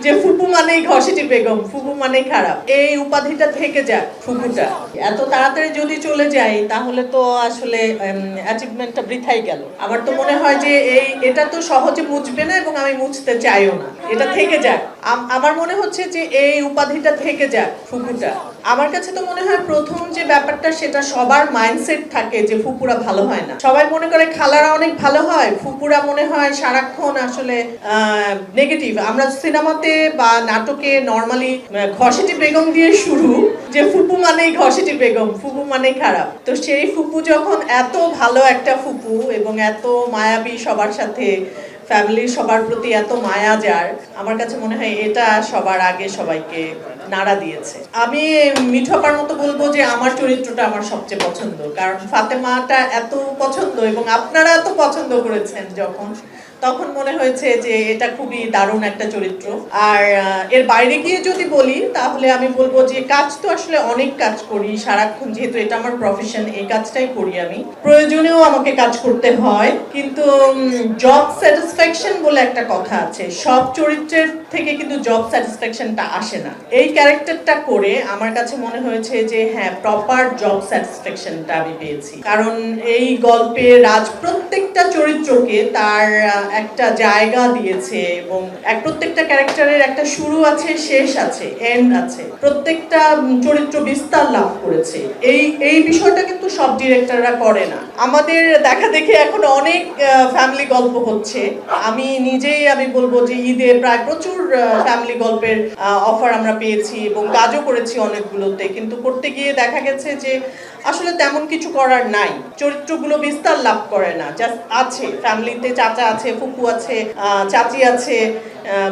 যে ফুপু মানেই ঘসেটি বেগম, ফুপু মানেই খারাপ, এই উপাধিটা থেকে যাক ফুপুটা। এত তাড়াতাড়ি যদি চলে যায় তাহলে তো আসলে অ্যাচিভমেন্টটা বৃথাই গেল। আমার তো মনে হয় যে এটা তো সহজে মুছবে না এবং আমি মুছতে চাইও না, এটা থেকে যাক। আমার মনে হচ্ছে যে এই উপাধিটা থেকে যাক ফুপুটা। আমার কাছে তো মনে হয় প্রথম যে ব্যাপারটা সেটা সবার মাইন্ডসেট থাকে যে ফুপুরা ভালো হয় না। সবাই মনে করে খালারা অনেক ভালো হয়, ফুপুরা মনে হয় সারাক্ষণ আসলে নেগেটিভ। আমরা সিনেমাতে বা নাটকে নরমালি ঘসেটি বেগম দিয়ে শুরু, যে ফুপু মানেই ঘসেটি বেগম, ফুপু মানেই খারাপ। তো সেই ফুপু যখন এত ভালো একটা ফুপু এবং এত মায়াবী, সবার সাথে ফ্যামিলির সবার প্রতি এত মায়া যার, আমার কাছে মনে হয় এটা সবার আগে সবাইকে নাড়া দিয়েছে। আমি মিঠপার মতো বলবো যে আমার চরিত্রটা আমার সবচেয়ে পছন্দ, কারণ ফাতেমাটা এত পছন্দ এবং আপনারা এত পছন্দ করেছেন যখন, তখন মনে হয়েছে যে এটা খুবই দারুণ একটা চরিত্র। আর এর বাইরে গিয়ে যদি বলি তাহলে আমি বলবো যে কাজ তো আসলে অনেক কাজ করি সারাক্ষণ, যেহেতু এটা আমার প্রফেশন, এই কাজটাই করি আমি। প্রয়োজনেও আমাকে কাজ করতে হয়, কিন্তু জব স্যাটিসফ্যাকশন বলে একটা কথা আছে, সব চরিত্রের থেকে কিন্তু জব স্যাটিসফ্যাকশনটা আসে না। এই ক্যারেক্টারটা করে আমার কাছে মনে হয়েছে যে হ্যাঁ, প্রপার জব স্যাটিসফ্যাকশনটা আমি পেয়েছি। কারণ এই গল্পে রাজ প্রত্যেকটা চরিত্রকে তার একটা জায়গা দিয়েছে এবং প্রত্যেকটা ক্যারেক্টারের একটা শুরু আছে, শেষ আছে, এন্ড আছে। প্রত্যেকটা চরিত্র বিস্তার লাভ করেছে। এই বিষয়টা কিন্তু সব ডিরেক্টররা করে না। আমাদের দেখা দেখে এখন অনেক ফ্যামিলি গল্প হচ্ছে। আমি নিজেই বলবো যে ঈদে প্রায় প্রচুর ফ্যামিলি গল্পের অফার আমরা পেয়েছি এবং কাজও করেছি অনেকগুলোতে, কিন্তু করতে গিয়ে দেখা গেছে যে আসলে তেমন কিছু করার নাই, চরিত্রগুলো বিস্তার লাভ করে না। জাস্ট আছে ফ্যামিলিতে, চাচা আছে, ফুপু আছে, চাচি আছে,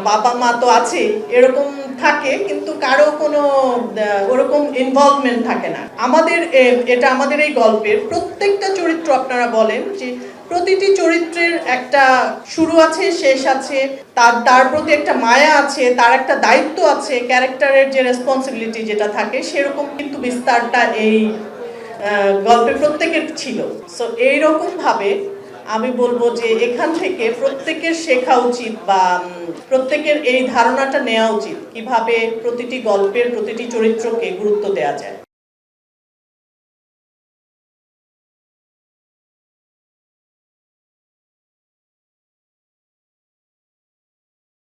বাবা মা তো আছে, এরকম থাকে, কিন্তু কারো কোনো ওরকম ইনভলভমেন্ট থাকে না। আমাদের এই গল্পের প্রত্যেকটা চরিত্র আপনারা বলেন যে প্রতিটি চরিত্রের একটা শুরু আছে, শেষ আছে, তার প্রতি একটা মায়া আছে, তার একটা দায়িত্ব আছে, ক্যারেক্টারের যে রেসপন্সিবিলিটি যেটা থাকে সেরকম কিন্তু বিস্তারটা এই গল্পে প্রত্যেকের ছিল। সো এইরকম ভাবে আমি বলবো যে এখান থেকে প্রত্যেকের শেখা উচিত বা প্রত্যেকের এই ধারণাটা নেওয়া উচিত কিভাবে প্রতিটি গল্পের প্রতিটি চরিত্রকে গুরুত্ব দেওয়া যায়।